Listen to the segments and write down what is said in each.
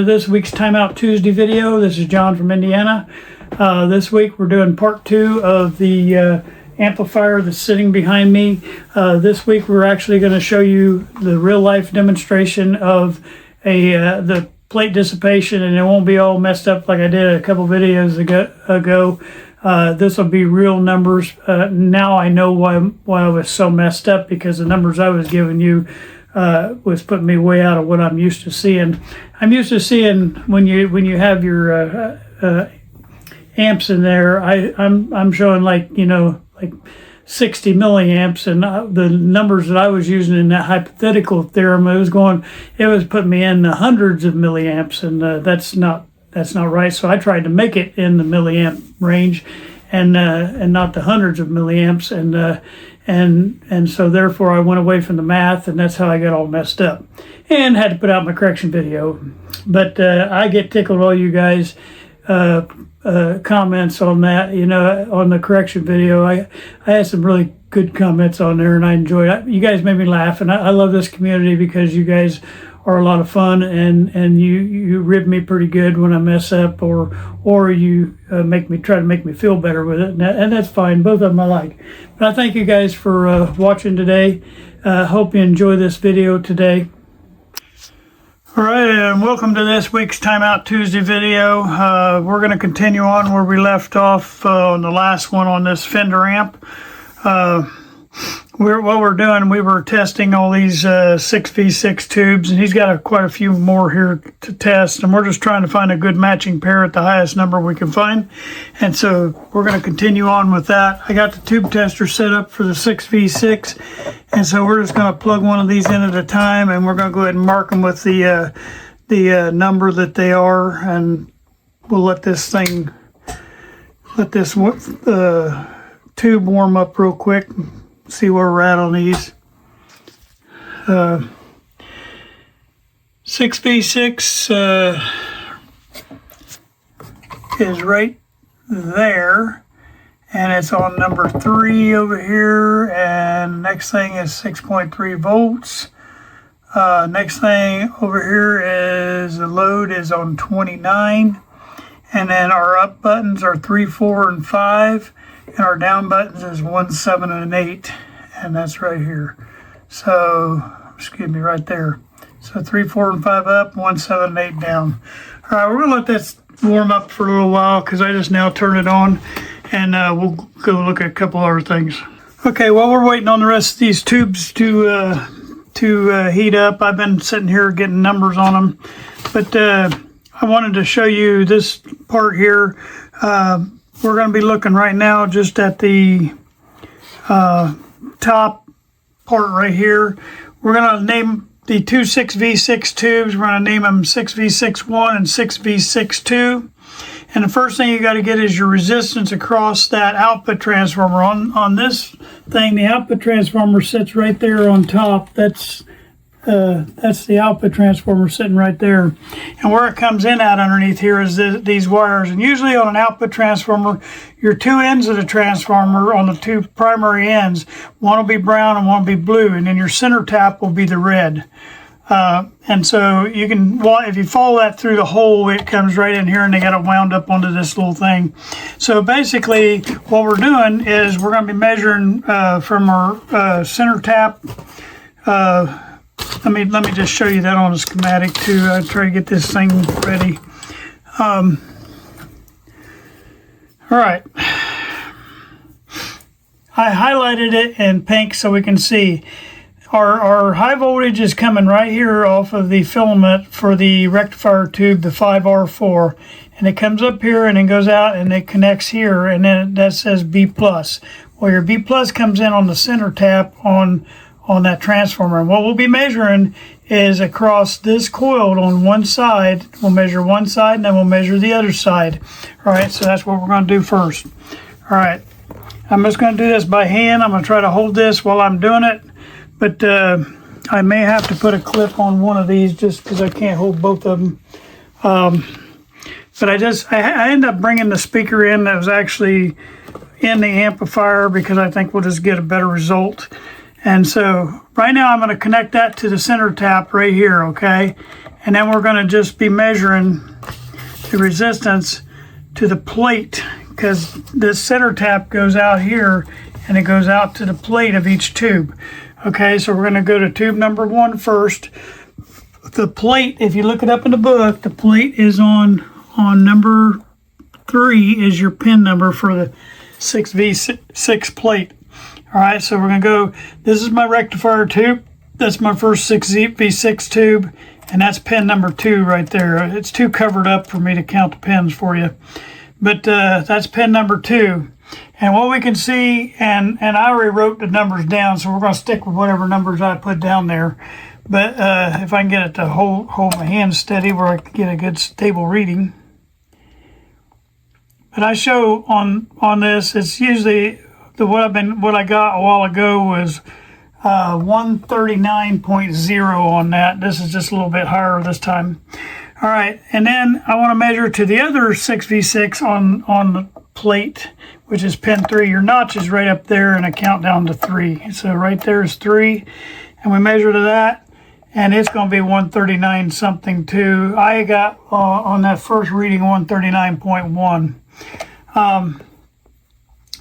to this week's Timeout Tuesday video. This is John from Indiana. This week we're doing part 2 of the amplifier that's sitting behind me. This week we're actually going to show you the real-life demonstration of the plate dissipation, and it won't be all messed up like I did a couple videos ago. This will be real numbers. Now I know why I was so messed up, because the numbers I was giving you was putting me way out of what I'm used to seeing. I'm used to seeing when you have your amps in there. I'm showing like 60 milliamps, and the numbers that I was using in that hypothetical theorem, it was putting me in the hundreds of milliamps, and that's not right. So I tried to make it in the milliamp range, and not the hundreds of milliamps, and so therefore I went away from the math, and that's how I got all messed up and had to put out my correction video. But I get tickled all you guys comments on that, on the correction video. I had some really good comments on there, and I enjoyed it. You guys made me laugh, and I love this community because you guys are a lot of fun, and you rib me pretty good when I mess up, or you try to make me feel better with it, and that's fine. Both of them I like. But I thank you guys for watching today. Hope you enjoy this video today. All right, and welcome to this week's Timeout Tuesday video. We're going to continue on where we left off on the last one on this Fender amp. We were testing all these 6v6 tubes, and he's got quite a few more here to test, and we're just trying to find a good matching pair at the highest number we can find. And so we're going to continue on with that. I got the tube tester set up for the 6v6, and so we're just going to plug one of these in at a time, and we're going to go ahead and mark them with the number that they are, and we'll let this tube warm up real quick. See where we're at on these. 6v6 is right there, and it's on number 3 over here, and next thing is 6.3 volts. Next thing over here is the load is on 29, and then our up buttons are 3, 4, and 5. And our down buttons is 1, 7, and 8, and that's right here. So, excuse me, right there. So 3, 4, and 5 up, 1, 7, and 8 down. All right, we're gonna let this warm up for a little while because I just now turned it on, and we'll go look at a couple other things. Okay, while we're waiting on the rest of these tubes to heat up, I've been sitting here getting numbers on them, but I wanted to show you this part here. We're going to be looking right now just at the top part right here. We're going to name the two 6v6 tubes. We're going to name them 6v61 and 6v62. And the first thing you got to get is your resistance across that output transformer. On this thing, the output transformer sits right there on top. That's the output transformer sitting right there, and where it comes in at underneath here is these wires. And usually on an output transformer, your two ends of the transformer on the two primary ends, one will be brown and one will be blue, and then your center tap will be the red. And so you can, if you follow that through the hole, it comes right in here, and they got it wound up onto this little thing. So basically what we're doing is we're going to be measuring from our center tap. Let me just show you that on a schematic too. I try to get this thing ready. All right. I highlighted it in pink so we can see. Our high voltage is coming right here off of the filament for the rectifier tube, the 5R4. And it comes up here and it goes out and it connects here, and then that says B+. Well, your B+ comes in on the center tap on that transformer. And what we'll be measuring is across this coil on one side. We'll measure one side, and then we'll measure the other side. All right, so that's what we're going to do first. All right, I'm just going to do this by hand. I'm going to try to hold this while I'm doing it, but I may have to put a clip on one of these just because I can't hold both of them. But I ended up bringing the speaker in that was actually in the amplifier because I think we'll just get a better result. And so right now I'm going to connect that to the center tap right here, okay? And then we're going to just be measuring the resistance to the plate, because this center tap goes out here and it goes out to the plate of each tube. Okay, so we're going to go to tube number 1 first. The plate, if you look it up in the book, the plate is on number 3 is your pin number for the 6V6 plate. All right, so we're going to go, this is my rectifier tube. That's my first 6V6 tube, and that's pin number 2 right there. It's too covered up for me to count the pins for you. But that's pin number 2. And what we can see, and I already wrote the numbers down, so we're going to stick with whatever numbers I put down there. But if I can get it to hold my hand steady where I can get a good stable reading. But I show on this, it's usually what I got a while ago was 139.0 on that. This is just a little bit higher this time. All right, and then I want to measure to the other 6V6 on the plate, which is pin 3. Your notch is right up there, and I count down to 3. So right there is 3, and we measure to that, and it's going to be 139 something too. I got on that first reading 139.1.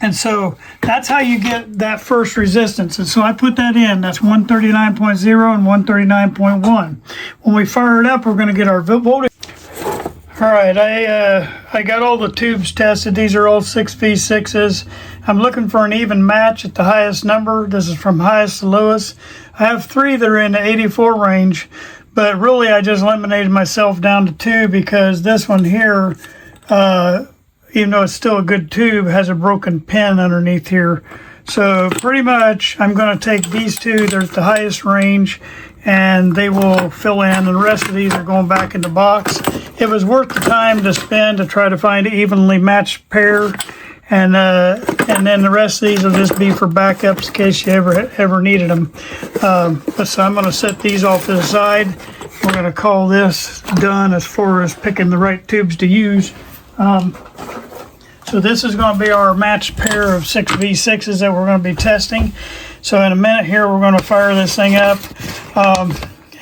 And so that's how you get that first resistance. And so I put that in. That's 139.0 and 139.1. When we fire it up, we're going to get our voltage. All right, I got all the tubes tested. These are all 6V6s. I'm looking for an even match at the highest number. This is from highest to lowest. I have 3 that are in the 84 range, but really I just eliminated myself down to 2 because this one here, even though it's still a good tube, has a broken pin underneath here. So pretty much I'm going to take these 2, they're at the highest range, and they will fill in, and the rest of these are going back in the box. It was worth the time to spend to try to find an evenly matched pair, and then the rest of these will just be for backups in case you ever needed them. So I'm going to set these off to the side. We're going to call this done as far as picking the right tubes to use. So this is going to be our matched pair of 6V6s that we're going to be testing. So in a minute here, we're going to fire this thing up,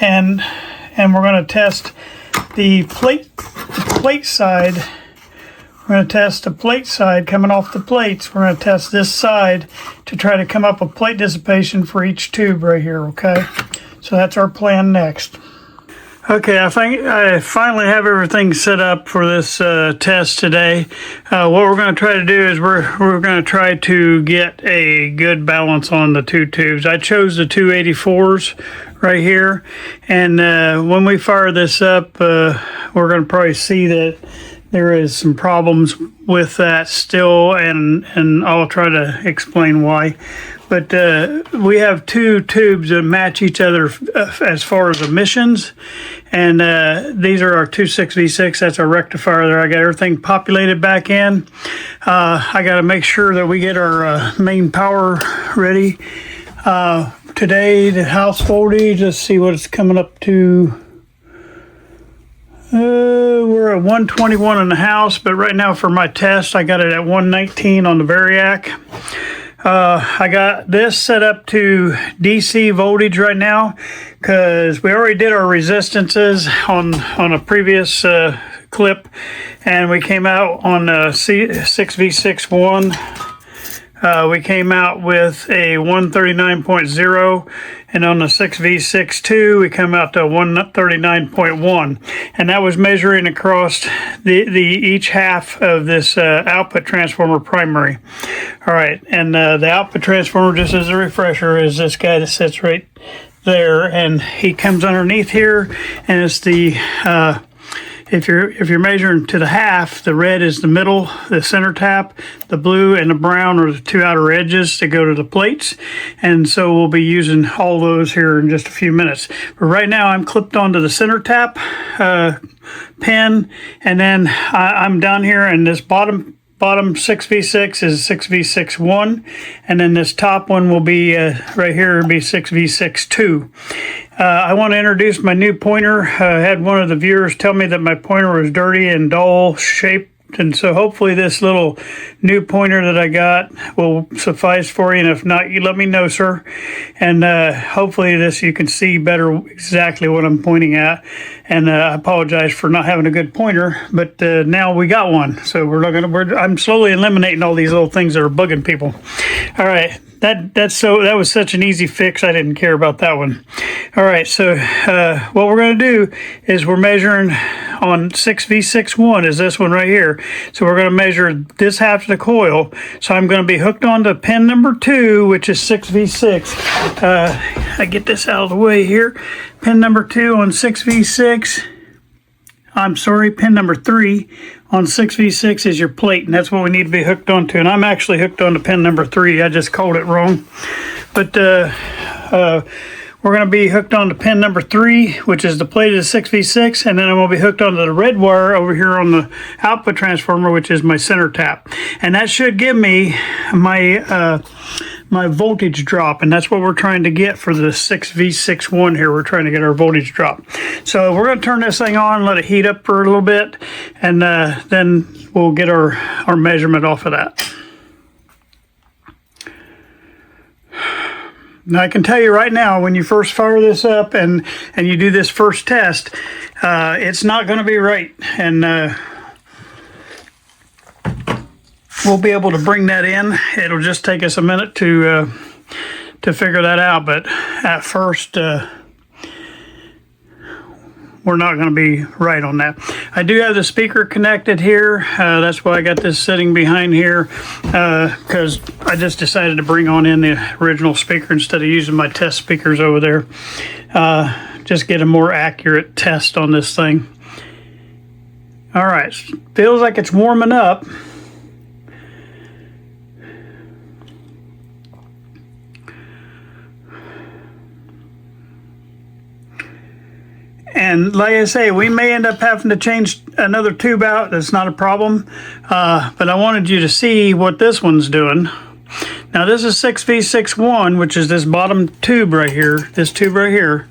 and we're going to test the plate side. We're going to test the plate side coming off the plates. We're going to test this side to try to come up with plate dissipation for each tube right here, okay? So that's our plan next. Okay, I think I finally have everything set up for this test today. What we're going to try to do is we're going to try to get a good balance on the 2 tubes. I chose the 284s right here, and when we fire this up, we're going to probably see that there is some problems with that still, and I'll try to explain why. But we have 2 tubes that match each other as far as emissions. And these are our 2 6V6. That's our rectifier there. I got everything populated back in. I got to make sure that we get our main power ready. Today, the house voltage, let's see what it's coming up to. We're at 121 in the house, but right now for my test, I got it at 119 on the Variac. I got this set up to DC voltage right now because we already did our resistances on a previous clip, and we came out on 6V61. We came out with a 139.0, and on the 6V62 we come out to 139.1, and that was measuring across the each half of this output transformer primary. All right, and the output transformer, just as a refresher, is this guy that sits right there, and he comes underneath here, and it's the if you're measuring to the half, the red is the middle, the center tap, the blue and the brown are the 2 outer edges to go to the plates. And so we'll be using all those here in just a few minutes. But right now I'm clipped onto the center tap pin, and then I'm down here, and this bottom 6V6 is 6V61, and then this top one will be right here, will be 6V62. I want to introduce my new pointer. I had one of the viewers tell me that my pointer was dirty and dull shape And so hopefully this little new pointer that I got will suffice for you. And if not, you let me know, sir. And hopefully this you can see better exactly what I'm pointing at. And I apologize for not having a good pointer, but now we got one. So I'm slowly eliminating all these little things that are bugging people. All right. That was such an easy fix. I didn't care about that one. All right, so what we're going to do is we're measuring on 6V61 is this one right here. So we're going to measure this half of the coil. So I'm going to be hooked on to pin number 2, which is 6V6. I get this out of the way here. Pin number 2 on 6V6. I'm sorry, pin number 3 on 6V6 is your plate, and that's what we need to be hooked onto. And I'm actually hooked onto pin number 3. I just called it wrong. But we're going to be hooked onto pin number 3, which is the plate of the 6V6, and then I'm going to be hooked onto the red wire over here on the output transformer, which is my center tap. And that should give me my voltage drop, and that's what we're trying to get for the 6V61 here. We're trying to get our voltage drop. So we're going to turn this thing on, let it heat up for a little bit, and then we'll get our measurement off of that. Now I can tell you right now, when you first fire this up and you do this first test, it's not going to be right, and we'll be able to bring that in. It'll just take us a minute to figure that out, but at first we're not going to be right on that. I do have the speaker connected here. That's why I got this sitting behind here, because I just decided to bring on in the original speaker instead of using my test speakers over there. Just get a more accurate test on this thing. All right, feels like it's warming up. And like I say, we may end up having to change another tube out. That's not a problem. But I wanted you to see what this one's doing. Now this is 6V61, which is this bottom tube right here, this tube right here.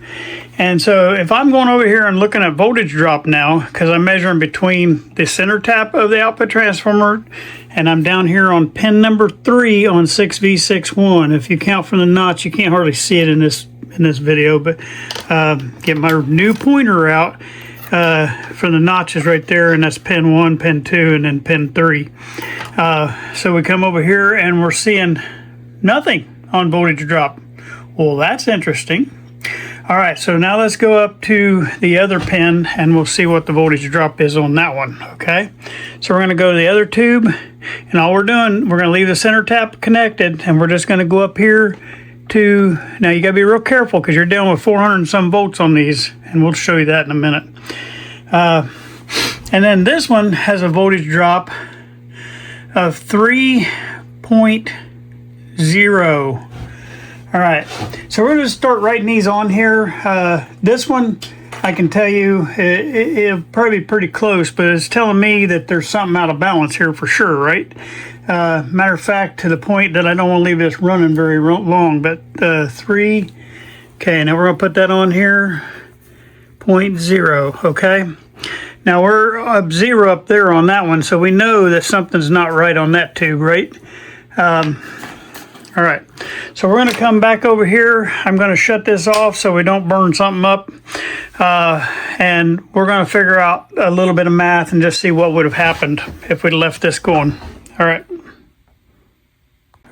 And so if I'm going over here and looking at voltage drop now, because I'm measuring between the center tap of the output transformer, and I'm down here on pin number 3 on 6V61. If you count from the notch, you can't hardly see it in this video, but get my new pointer out for the notches right there, and that's pin 1, pin 2, and then pin 3. So we come over here and we're seeing nothing on voltage drop. Well, that's interesting. All right, so now let's go up to the other pin and we'll see what the voltage drop is on that one, okay? So we're gonna go to the other tube, and all we're doing, we're gonna leave the center tap connected, and we're just gonna go up here to, now you gotta be real careful because you're dealing with 400 and some volts on these, and we'll show you that in a minute. And then this one has a voltage drop of 3.0. All right, so we're gonna start writing these on here. This one, I can tell you, it'll probably be pretty close, but it's telling me that there's something out of balance here for sure, right? Matter of fact, to the point that I don't want to leave this running very long, but 3, okay, now we're gonna put that on here, 0.0, okay? Now we're up 0 up there on that one, so we know that something's not right on that tube, right? All right, so we're gonna come back over here. I'm gonna shut this off so we don't burn something up. And we're gonna figure out a little bit of math and just see what would have happened if we'd left this going. All right.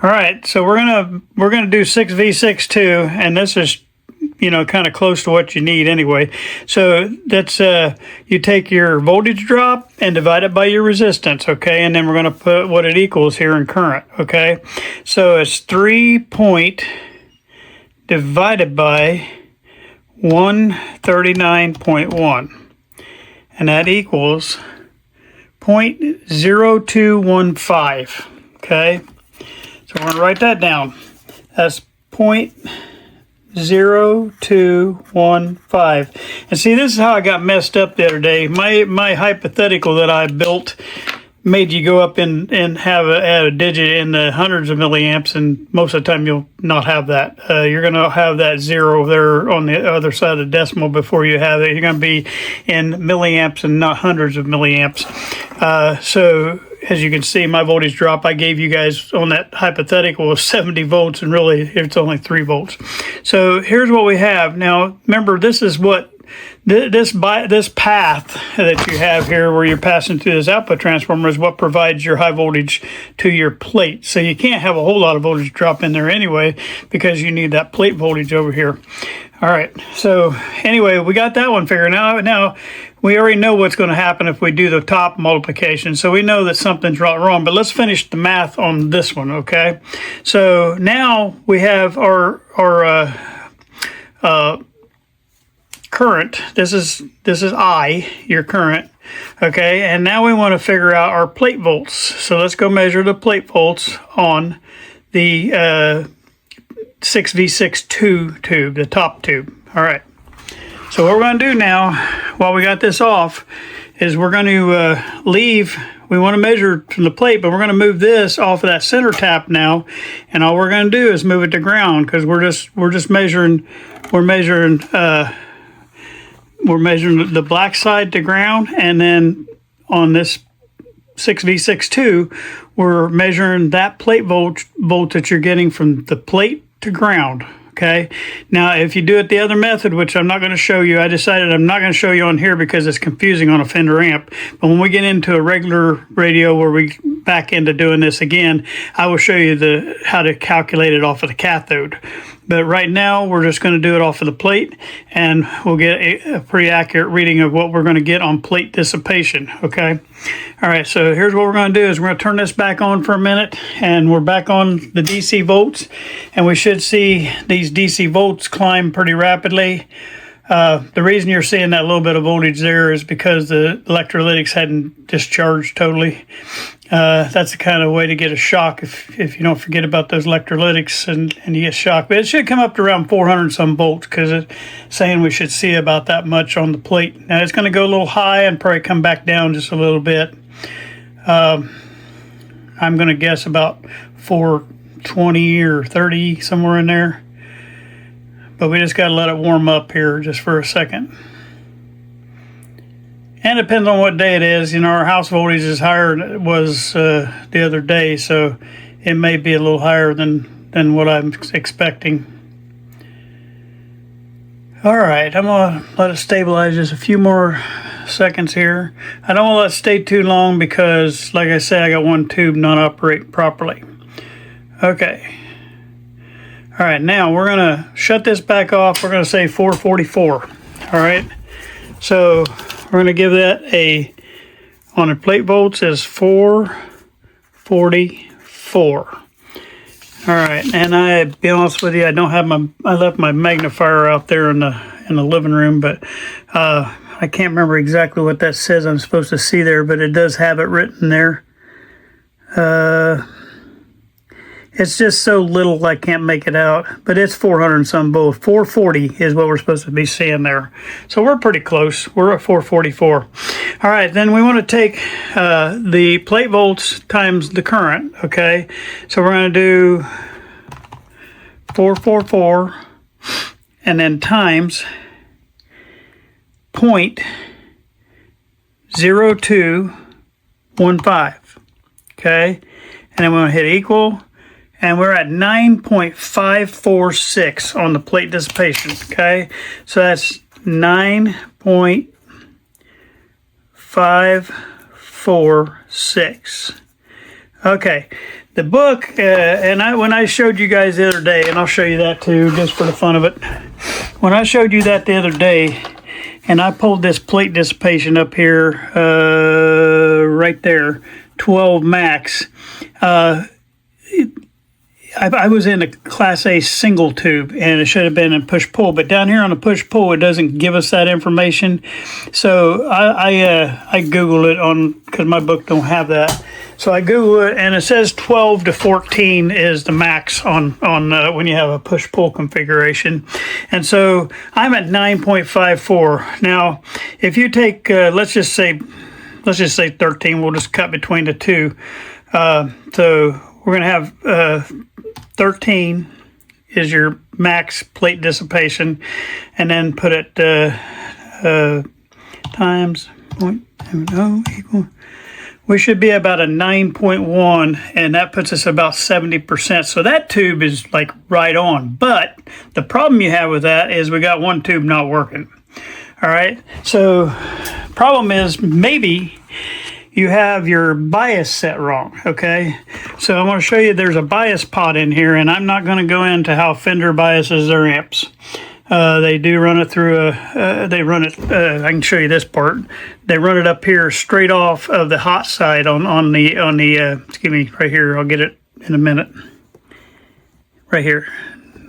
All right, so we're gonna do 6V62, and this is, you know, kind of close to what you need anyway. So that's you take your voltage drop and divide it by your resistance, okay? And then we're going to put what it equals here in current, okay? So it's 3 divided by 139.1, and that equals 0.0215, okay? So we're going to write that down. That's 0.0215. And see, this is how I got messed up the other day. My hypothetical that I built made you go up and have add a digit in the hundreds of milliamps, and most of the time you'll not have that. You're going to have that 0 there on the other side of the decimal before you have it. You're going to be in milliamps and not hundreds of milliamps. So as you can see, my voltage drop I gave you guys on that hypothetical was 70 volts, and really it's only 3 volts. So here's what we have. Now remember, this is what this path that you have here where you're passing through this output transformer is what provides your high voltage to your plate. So you can't have a whole lot of voltage drop in there anyway, because you need that plate voltage over here. All right, so anyway, we got that one figured out. Now we already know what's going to happen if we do the top multiplication, so we know that something's wrong, but let's finish the math on this one, okay? So now we have our current. This is I, your current, okay? And now we want to figure out our plate volts. So let's go measure the plate volts on the 6V62 tube, the top tube. All right. So what we're going to do now, while we got this off, is we're going to leave. We want to measure from the plate, but we're going to move this off of that center tap now, and all we're going to do is move it to ground, because we're just measuring. We're measuring the black side to ground, and then on this 6V62, we're measuring that plate volt that you're getting from the plate to ground. Okay. Now, if you do it the other method, which I'm not going to show you, I decided I'm not going to show you on here because it's confusing on a Fender amp. But when we get into a regular radio where we back into doing this again, I will show you how to calculate it off of the cathode. But right now, we're just going to do it off of the plate, and we'll get a pretty accurate reading of what we're going to get on plate dissipation, okay? All right, so here's what we're going to do is we're going to turn this back on for a minute, and we're back on the DC volts, and we should see these DC volts climb pretty rapidly. The reason you're seeing that little bit of voltage there is because the electrolytics hadn't discharged totally. That's the kind of way to get a shock if you don't forget about those electrolytics and you get shocked. But it should come up to around 400 some volts, because it's saying we should see about that much on the plate. Now it's going to go a little high and probably come back down just a little bit. I'm going to guess about 420 or 30, somewhere in there. But we just got to let it warm up here just for a second. And it depends on what day it is. You know, our house voltage is higher than it was the other day, so it may be a little higher than what I'm expecting. All right, I'm going to let it stabilize just a few more seconds here. I don't want to let it stay too long because, like I said, I got one tube not operating properly. Okay. All right, now we're going to shut this back off. We're going to say 444. All right, so we're going to give that on the plate volts is 444. All right, and I'll be honest with you, I left my magnifier out there in the living room, but I can't remember exactly what that says I'm supposed to see there, but it does have it written there. It's just so little I can't make it out, but it's 400 and some volts. 440 is what we're supposed to be seeing there. So we're pretty close. We're at 444. All right, then we want to take the plate volts times the current, okay? So we're going to do 444 and then times 0.0215, okay? And then we're going to hit equal. And we're at 9.546 on the plate dissipation, okay? So that's 9.546. Okay, the book, when I showed you guys the other day, and I'll show you that too, just for the fun of it. When I showed you that the other day, and I pulled this plate dissipation up here, right there, 12 max, I was in a Class A single tube, and it should have been in push-pull. But down here on the push-pull, it doesn't give us that information. So I Googled it because my book don't have that. So I Googled it, and it says 12 to 14 is the max on when you have a push-pull configuration. And so I'm at 9.54. Now, if you take, let's just say let's just say 13. We'll just cut between the two. So we're going to have 13 is your max plate dissipation, and then put it times 0.70 equal. We should be about a 9.1, and that puts us about 70%. So that tube is like right on. But the problem you have with that is we got one tube not working. All right. So problem is maybe you have your bias set wrong. Okay. So I'm going to show you there's a bias pot in here, and I'm not going to go into how Fender biases their amps. They do run it through I can show you this part. They run it up here straight off of the hot side on the excuse me, right here. I'll get it in a minute. Right here.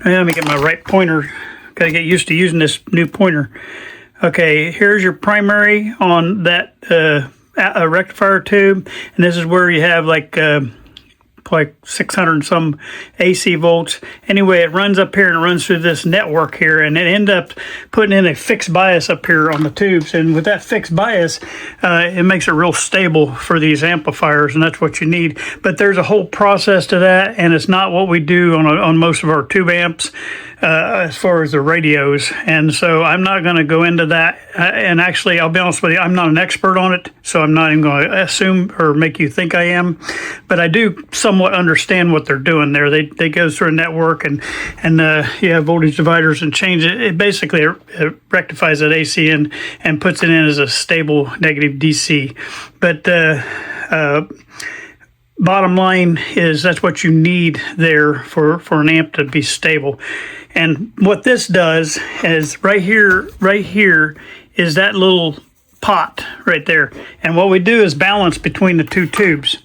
Let me get my right pointer. Got to get used to using this new pointer. Okay, here's your primary on that a rectifier tube, and this is where you have like 600 and some AC volts. Anyway, it runs up here and it runs through this network here, and it end up putting in a fixed bias up here on the tubes. And with that fixed bias, it makes it real stable for these amplifiers, and that's what you need. But there's a whole process to that, and it's not what we do on most of our tube amps as far as the radios. And so I'm not going to go into that. And actually, I'll be honest with you, I'm not an expert on it, so I'm not even going to assume or make you think I am. But I do somewhat understand what they're doing there. They go through a network, and you have voltage dividers and change it. It basically it rectifies that AC and puts it in as a stable negative DC. But bottom line is that's what you need there for an amp to be stable. And what this does is right here is that little pot right there, and what we do is balance between the two tubes.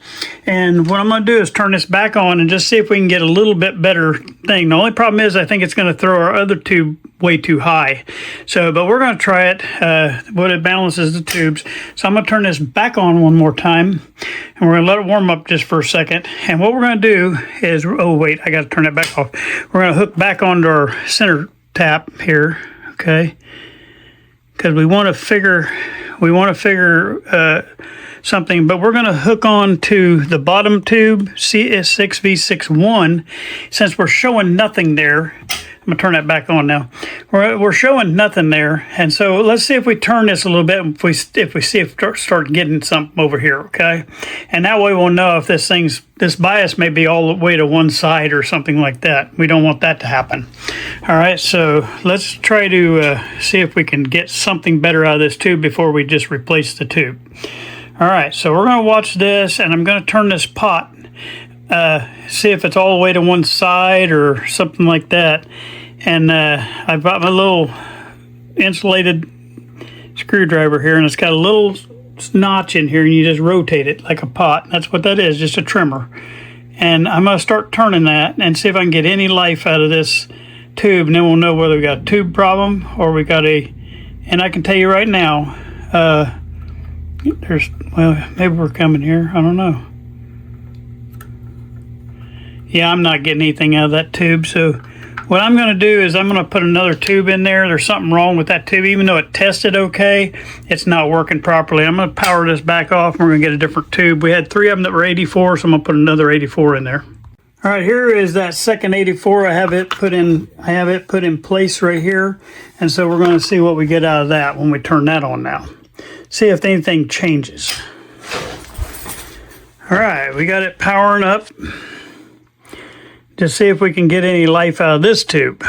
And what I'm going to do is turn this back on and just see if we can get a little bit better thing. The only problem is I think it's going to throw our other tube way too high. But we're going to try it. What it balances the tubes. So I'm going to turn this back on one more time, and we're going to let it warm up just for a second. And what we're going to do is, oh wait, I got to turn that back off. We're going to hook back onto our center tap here, okay? Because we want to figure something, but we're going to hook on to the bottom tube, CS6V61, since we're showing nothing there. I'm going to turn that back on now. We're showing nothing there, and so let's see if we turn this a little bit, if we see if we start getting something over here, okay? And that way we'll know if this bias may be all the way to one side or something like that. We don't want that to happen. All right, so let's try to see if we can get something better out of this tube before we just replace the tube. All right, so we're going to watch this, and I'm going to turn this pot, see if it's all the way to one side or something like that. And I've got my little insulated screwdriver here, and it's got a little notch in here, and you just rotate it like a pot. That's what that is, just a trimmer. And I'm going to start turning that and see if I can get any life out of this tube, and then we'll know whether we got a tube problem or we got and I can tell you right now, well, maybe we're coming here, I don't know. Yeah, I'm not getting anything out of that tube. So what I'm going to do is I'm going to put another tube in there. There's something wrong with that tube. Even though it tested okay, it's not working properly. I'm going to power this back off, and we're going to get a different tube. We had 3 of them that were 84, so I'm going to put another 84 in there. All right, here is that second 84. I have it put in place right here. And so we're going to see what we get out of that when we turn that on now. See if anything changes. All right, we got it powering up. Just see if we can get any life out of this tube.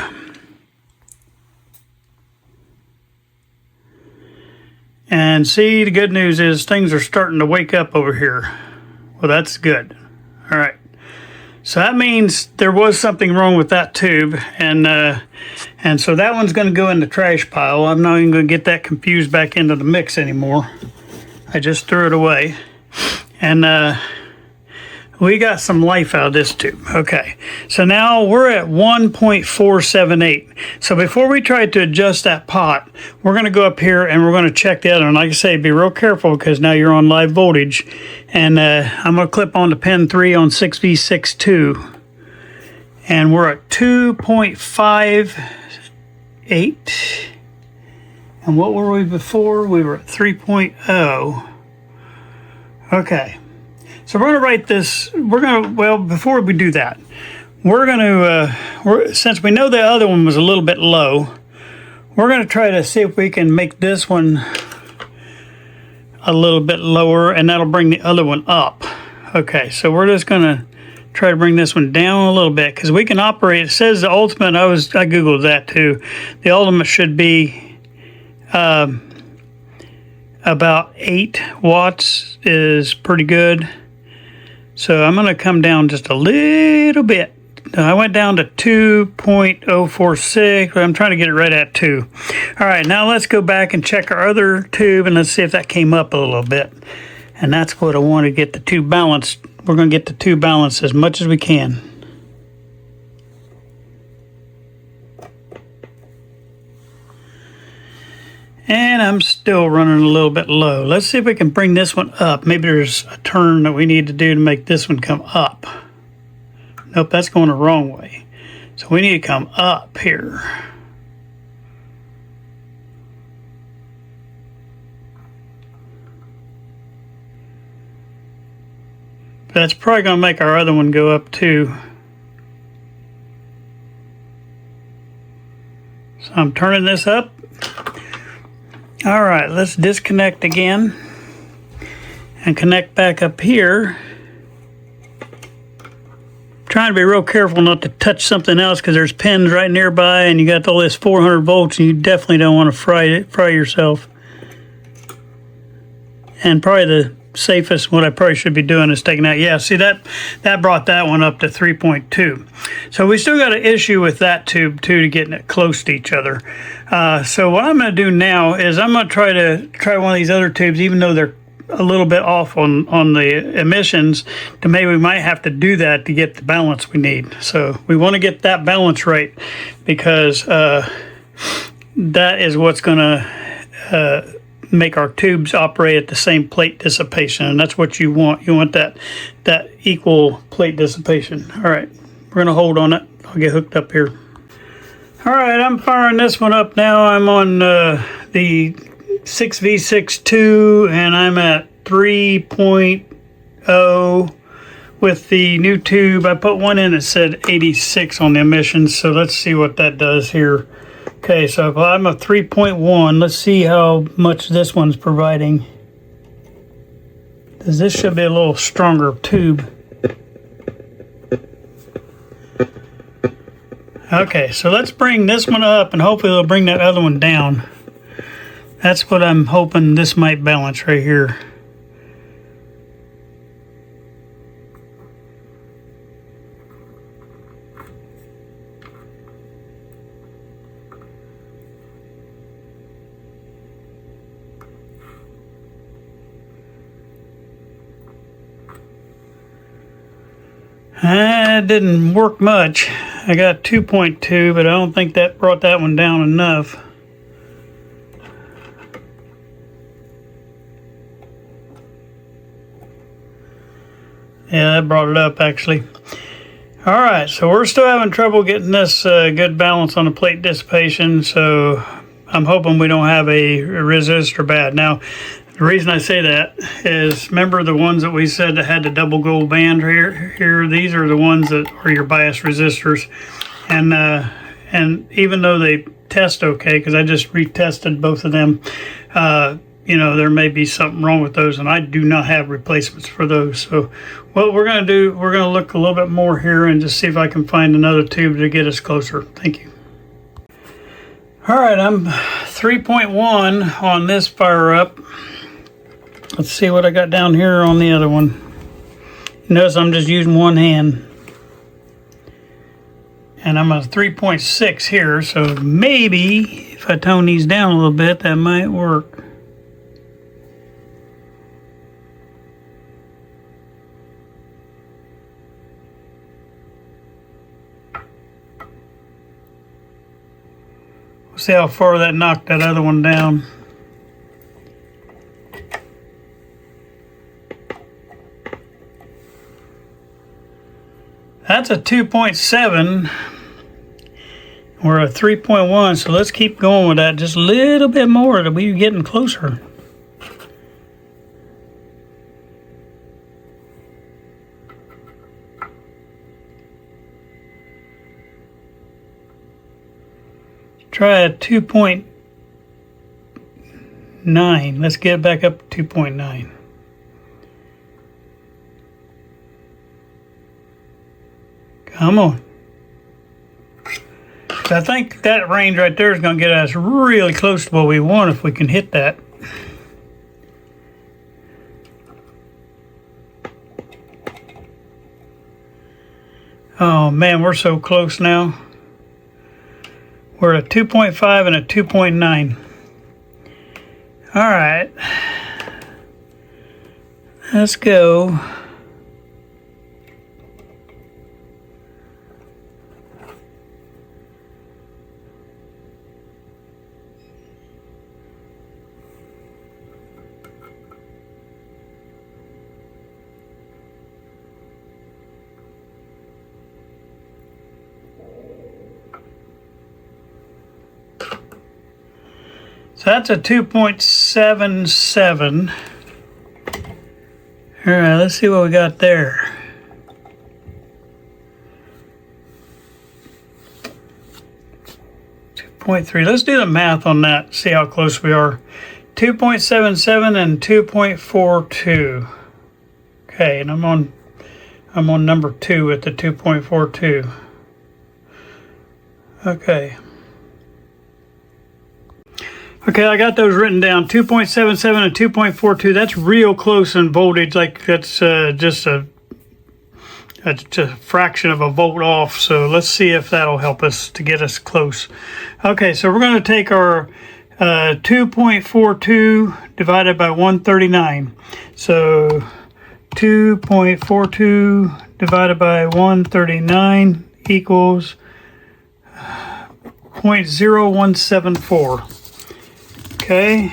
And see, the good news is things are starting to wake up over here. Well, that's good. All right. So that means there was something wrong with that tube, and so that one's going to go in the trash pile. I'm not even going to get that confused back into the mix anymore. I just threw it away. And we got some life out of this tube. Okay, so now we're at 1.478. So before we try to adjust that pot, we're going to go up here and we're going to check the other one. Like I say, be real careful because now you're on live voltage. And I'm going to clip on to pin 3 on 6V62. And we're at 2.58. And what were we before? We were at 3.0. Okay, so we're going to write this. Well, before we do that, we're going to, since we know the other one was a little bit low, we're going to try to see if we can make this one a little bit lower, and that'll bring the other one up. Okay, so we're just going to try to bring this one down a little bit, because we can operate. It says the ultimate, I googled that too. The ultimate should be about 8 watts is pretty good. So I'm going to come down just a little bit. I went down to 2.046, but I'm trying to get it right at 2. All right, now let's go back and check our other tube, and let's see if that came up a little bit. And that's what I want to get the tube balanced. We're going to get the tube balanced as much as we can. And I'm still running a little bit low. Let's see if we can bring this one up. Maybe there's a turn that we need to do to make this one come up. Nope, that's going the wrong way. So we need to come up here. That's probably going to make our other one go up too. So I'm turning this up. All right, let's disconnect again and connect back up here. Trying to be real careful not to touch something else, because there's pins right nearby, and you got all this 400 volts, and you definitely don't want to fry yourself. And probably the safest, what I probably should be doing is taking out. Yeah, see that brought that one up to 3.2. So we still got an issue with that tube too, to getting it close to each other. So what I'm going to do now is I'm going to try one of these other tubes, even though they're a little bit off on the emissions, to maybe we might have to do that to get the balance we need. So we want to get that balance right, because that is what's going to make our tubes operate at the same plate dissipation, and that's what you want. You want that equal plate dissipation. All right, we're going to hold on it. I'll get hooked up here. All right, I'm firing this one up now. I'm on the 6V62, and I'm at 3.0 with the new tube. I put one in that said 86 on the emissions, so let's see what that does here. Okay, so if I'm a 3.1, let's see how much this one's providing. Because this should be a little stronger tube. Okay, so let's bring this one up, and hopefully it'll bring that other one down. That's what I'm hoping this might balance right here. It didn't work much. I got 2.2, but I don't think that brought that one down enough. Yeah, that brought it up actually. All right, so we're still having trouble getting this good balance on the plate dissipation, so I'm hoping we don't have a resistor bad. Now, the reason I say that is, remember the ones that we said that had the double gold band here? These are the ones that are your bias resistors. And even though they test okay, because I just retested both of them, you know, there may be something wrong with those, and I do not have replacements for those. So what we're going to do, we're going to look a little bit more here and just see if I can find another tube to get us closer. Thank you. All right, I'm 3.1 on this fire up. Let's see what I got down here on the other one. Notice I'm just using one hand. And I'm at 3.6 here, so maybe if I tone these down a little bit, that might work. We'll see how far that knocked that other one down. That's a 2.7 or a 3.1, so let's keep going with that just a little bit more to be getting closer. try a 2.9. Let's get it back up to 2.9. Come on. I think that range right there is going to get us really close to what we want if we can hit that. Oh man, we're so close now. We're at a 2.5 and a 2.9. All right. Let's go. So that's a 2.77. All right, let's see what we got there. .3. Let's do the math on that. See how close we are. 2.77 and 2.42. Okay, and I'm on number 2 at the 2.42. Okay. Okay, I got those written down. 2.77 and 2.42. That's real close in voltage. Like that's just a fraction of a volt off. So let's see if that'll help us to get us close. Okay, so we're going to take our 2.42 divided by 139. So 2.42 divided by 139 equals 0.0174. Okay,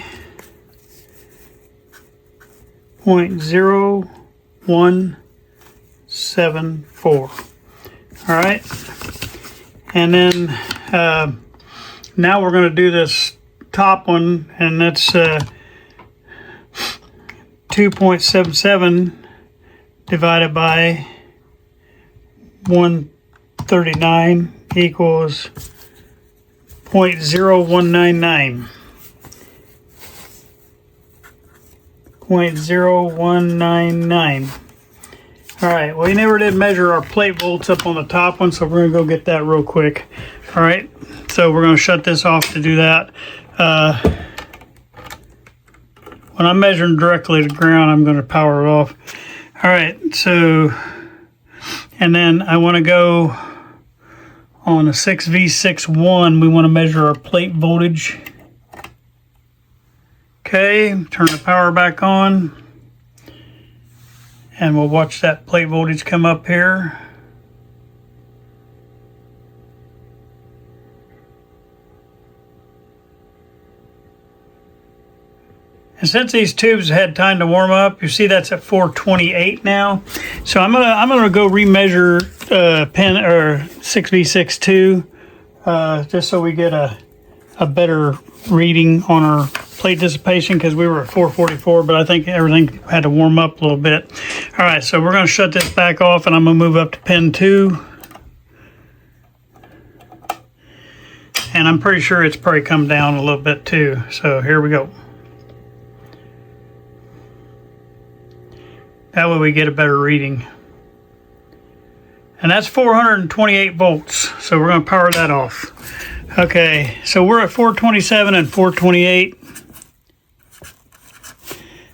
0.0174. All right, and then now we're going to do this top one, and that's 2.77 divided by 139 equals 0.0199. 0.0199. All right, well, we never did measure our plate volts up on the top one, so we're gonna go get that real quick. All right, so we're gonna shut this off to do that. When I'm measuring directly to the ground, I'm gonna power it off. All right, so, and then I wanna go on a 6V61, we wanna measure our plate voltage. Okay, turn the power back on, and we'll watch that plate voltage come up here. And since these tubes had time to warm up, you see that's at 428 now. So I'm gonna go remeasure pin or 6V62 just so we get a better reading on our plate dissipation, because we were at 444, but I think everything had to warm up a little bit. All right, so we're going to shut this back off, and I'm going to move up to pin 2. And I'm pretty sure it's probably come down a little bit too. So here we go. That way we get a better reading. And that's 428 volts. So we're going to power that off. Okay, so we're at 427 and 428.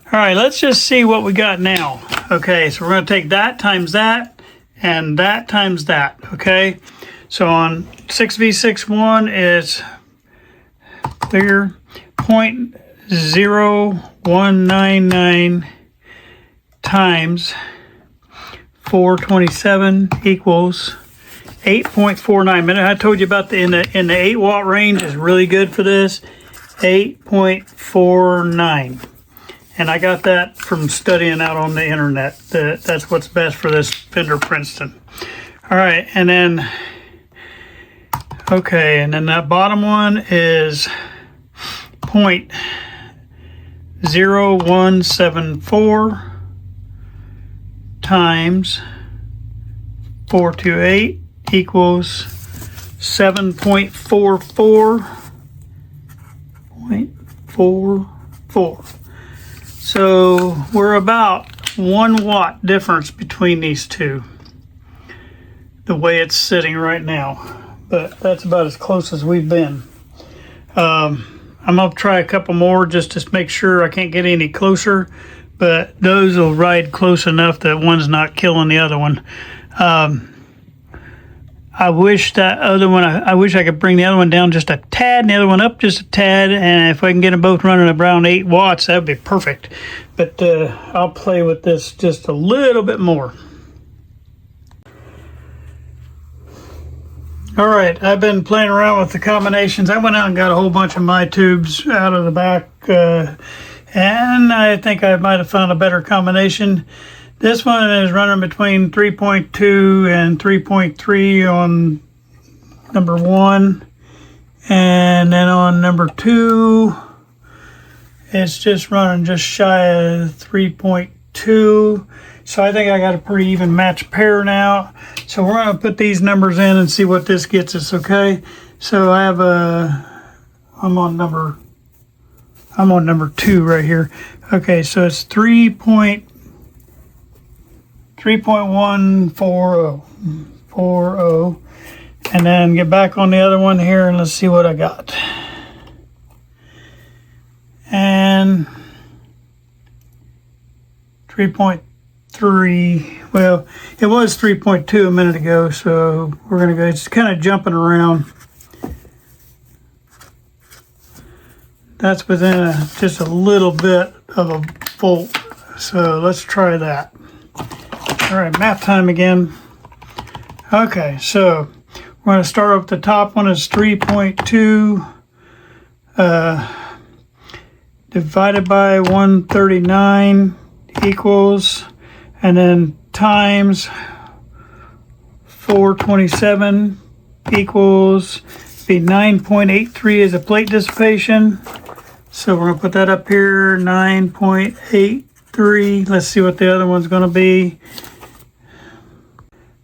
All right, let's just see what we got now. Okay, so we're going to take that times that and that times that. Okay, so on 6V61 is clear 0.0199 times 427 equals 8.49. Remember I told you about in the 8-watt range is really good for this. 8.49. And I got that from studying out on the internet. That's what's best for this Fender Princeton. All right, and then, okay, and then that bottom one is 0.0174 times 428 equals 7.44. So we're about 1 watt difference between these two, the way it's sitting right now, but that's about as close as we've been. I'm gonna try a couple more just to make sure I can't get any closer, but those will ride close enough that one's not killing the other one. I wish that other one, I wish I could bring the other one down just a tad and the other one up just a tad, and if I can get them both running around 8 watts, that would be perfect. But I'll play with this just a little bit more. All right, I've been playing around with the combinations. I went out and got a whole bunch of my tubes out of the back, and I think I might have found a better combination. This one is running between 3.2 and 3.3 on number 1, and then on number 2, it's just running just shy of 3.2. So I think I got a pretty even match pair now. So we're going to put these numbers in and see what this gets us, okay? So I have I'm on number 2 right here. Okay, so it's 3.140, and then get back on the other one here and let's see what I got. And 3.3, well, it was 3.2 a minute ago, so we're gonna go, it's kind of jumping around. That's within just a little bit of a volt, so let's try that. All right, math time again. Okay, so we're going to start with the top one is 3.2 divided by 139 equals, and then times 427 equals, be 9.83 is a plate dissipation. So we're going to put that up here, 9.83. Let's see what the other one's going to be.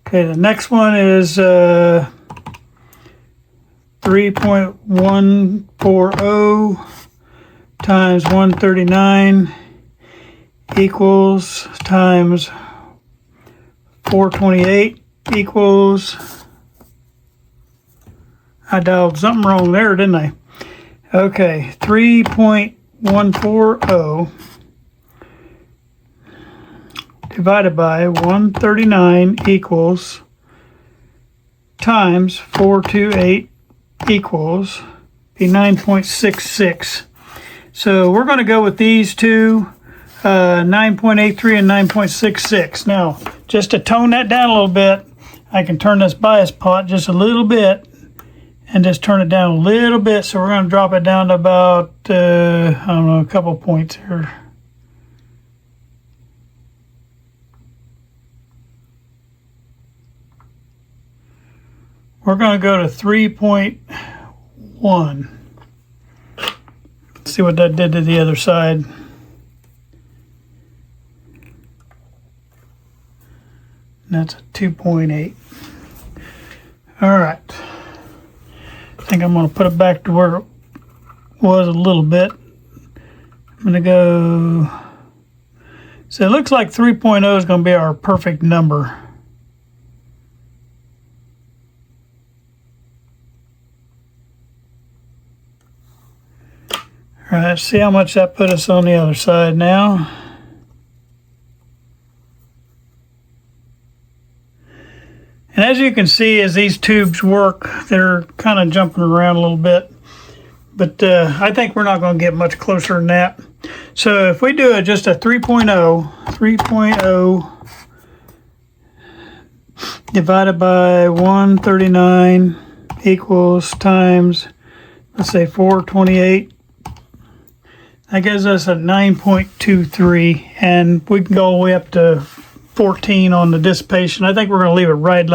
Okay, the next one is 3.140 times 139 equals times 428 equals, I dialed something wrong there, didn't I? Okay, 3.140 divided by 139 equals times 428 equals be 9.66. So we're going to go with these two, 9.83 and 9.66. Now, just to tone that down a little bit, I can turn this bias pot just a little bit and just turn it down a little bit. So we're going to drop it down to about, I don't know, a couple points here. We're going to go to 3.1. Let's see what that did to the other side. And that's a 2.8. All right. I think I'm going to put it back to where it was a little bit. I'm going to go. So it looks like 3.0 is going to be our perfect number. All right, see how much that put us on the other side now. And as you can see, as these tubes work, they're kind of jumping around a little bit. But I think we're not going to get much closer than that. So if we do just a 3.0 divided by 139 equals times, let's say 428. That gives us a 9.23, and we can go all the way up to 14 on the dissipation. I think we're going to leave it right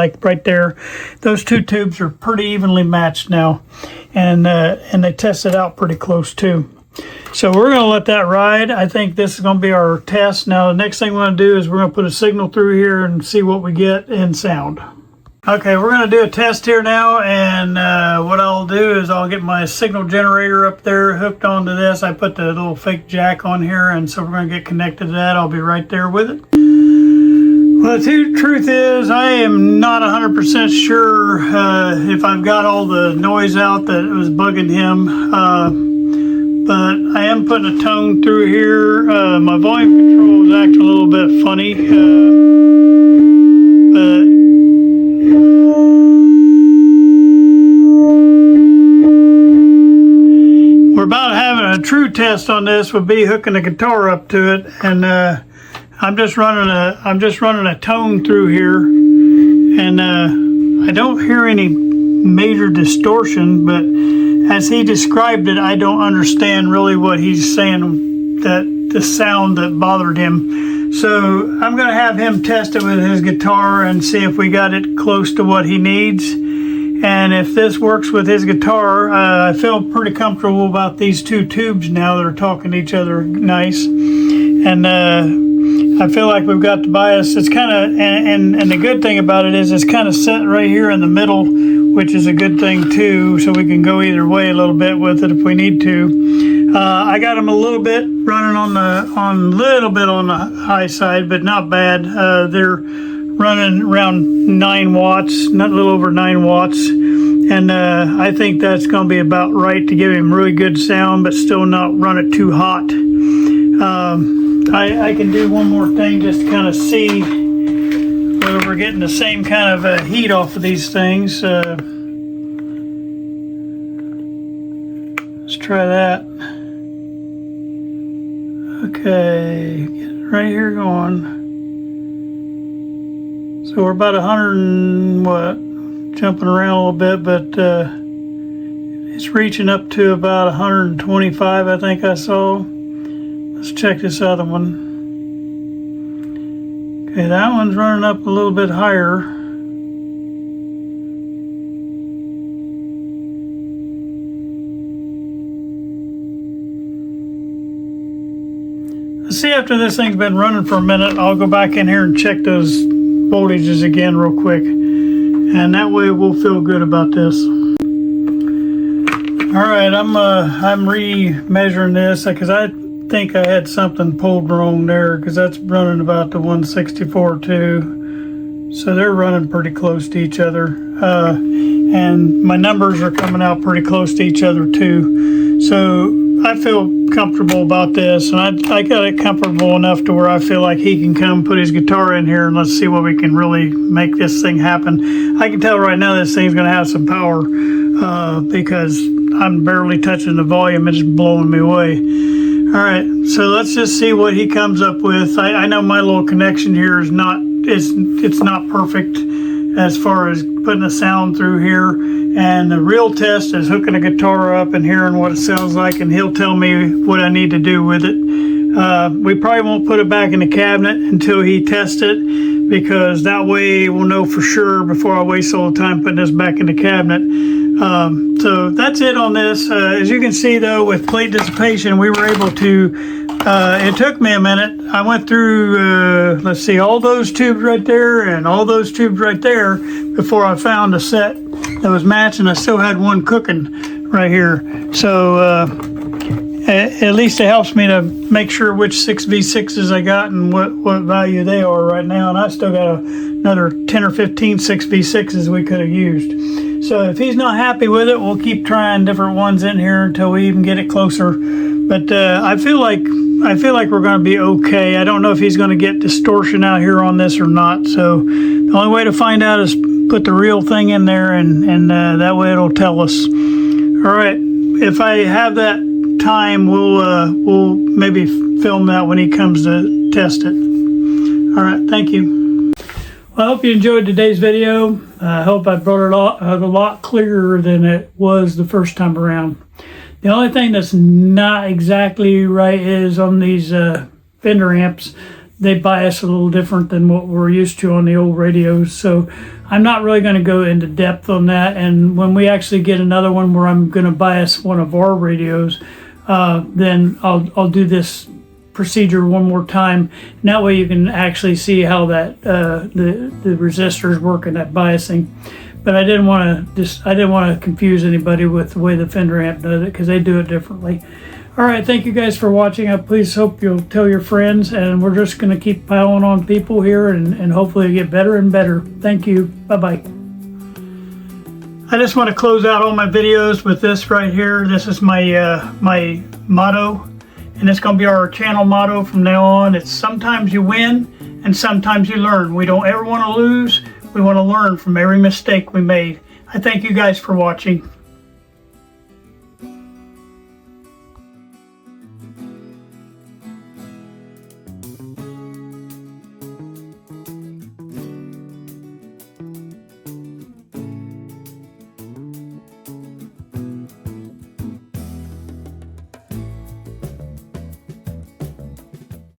there. Those two tubes are pretty evenly matched now, and they tested out pretty close too. So we're going to let that ride. I think this is going to be our test. Now the next thing we're going to do is we're going to put a signal through here and see what we get in sound. Okay, we're going to do a test here now, and what I'll do is I'll get my signal generator up there hooked onto this. I put the little fake jack on here, and so we're going to get connected to that. I'll be right there with it. Well, the truth is, I am not 100% sure if I've got all the noise out that was bugging him, but I am putting a tone through here. My volume control is acting a little bit funny, but we're about having a true test on this. Would be hooking the guitar up to it, and I'm just running a tone through here, and I don't hear any major distortion, but as he described it, I don't understand really what he's saying, that the sound that bothered him. So I'm going to have him test it with his guitar and see if we got it close to what he needs. And if this works with his guitar, I feel pretty comfortable about these two tubes now that are talking to each other nice. And I feel like we've got the bias. It's kind of, and the good thing about it is it's kind of set right here in the middle, which is a good thing too, so we can go either way a little bit with it if we need to. I got them a little bit running on the high side, but not bad. They're running around 9 watts, not a little over 9 watts. And I think that's going to be about right to give him really good sound, but still not run it too hot. I can do one more thing just to kind of see whether we're getting the same kind of heat off of these things. Let's try that. Okay, get it right here going. So we're about 100 and what, jumping around a little bit, but it's reaching up to about 125, I think I saw. Let's check this other one. Okay, that one's running up a little bit higher. Let's see, after this thing's been running for a minute, I'll go back in here and check those voltages again real quick. And that way we'll feel good about this. All right, I'm re-measuring this because I think I had something pulled wrong there, because that's running about the 164 too. So they're running pretty close to each other. And my numbers are coming out pretty close to each other too. So I feel comfortable about this, and I got it comfortable enough to where I feel like he can come put his guitar in here and let's see what we can really make this thing happen. I can tell right now this thing's going to have some power because I'm barely touching the volume. It's blowing me away. All right, so let's just see what he comes up with. I know my little connection here is it's not perfect as far as putting a sound through here. And the real test is hooking a guitar up and hearing what it sounds like, and he'll tell me what I need to do with it. We probably won't put it back in the cabinet until he tests it, because that way we'll know for sure before I waste all the time putting this back in the cabinet. So that's it on this. As you can see though, with plate dissipation, we were able to, it took me a minute. I went through, let's see, all those tubes right there and all those tubes right there before I found a set that was matching. I still had one cooking right here. So at least it helps me to make sure which 6v6s I got and what value they are right now. And I still got another 10 or 15 6v6s we could have used. So if he's not happy with it, we'll keep trying different ones in here until we even get it closer. But I feel like we're going to be okay. I don't know if he's going to get distortion out here on this or not. So the only way to find out is put the real thing in there, and that way it'll tell us. All right, if I have that time, we'll maybe film that when he comes to test it. All right, thank you. Well, I hope you enjoyed today's video. I hope I brought it a lot clearer than it was the first time around. The only thing that's not exactly right is on these Fender amps, they bias a little different than what we're used to on the old radios. So I'm not really going to go into depth on that. And when we actually get another one where I'm going to bias one of our radios, then I'll do this procedure one more time. And that way you can actually see how that the resistors work in that biasing. But I didn't want to confuse anybody with the way the Fender amp does it, because they do it differently. All right, thank you guys for watching. I please hope you'll tell your friends, and we're just going to keep piling on people here and hopefully get better and better. Thank you. Bye-bye. I just want to close out all my videos with this right here. This is my my motto, and it's going to be our channel motto from now on. It's sometimes you win and sometimes you learn. We don't ever want to lose. We want to learn from every mistake we made. I thank you guys for watching.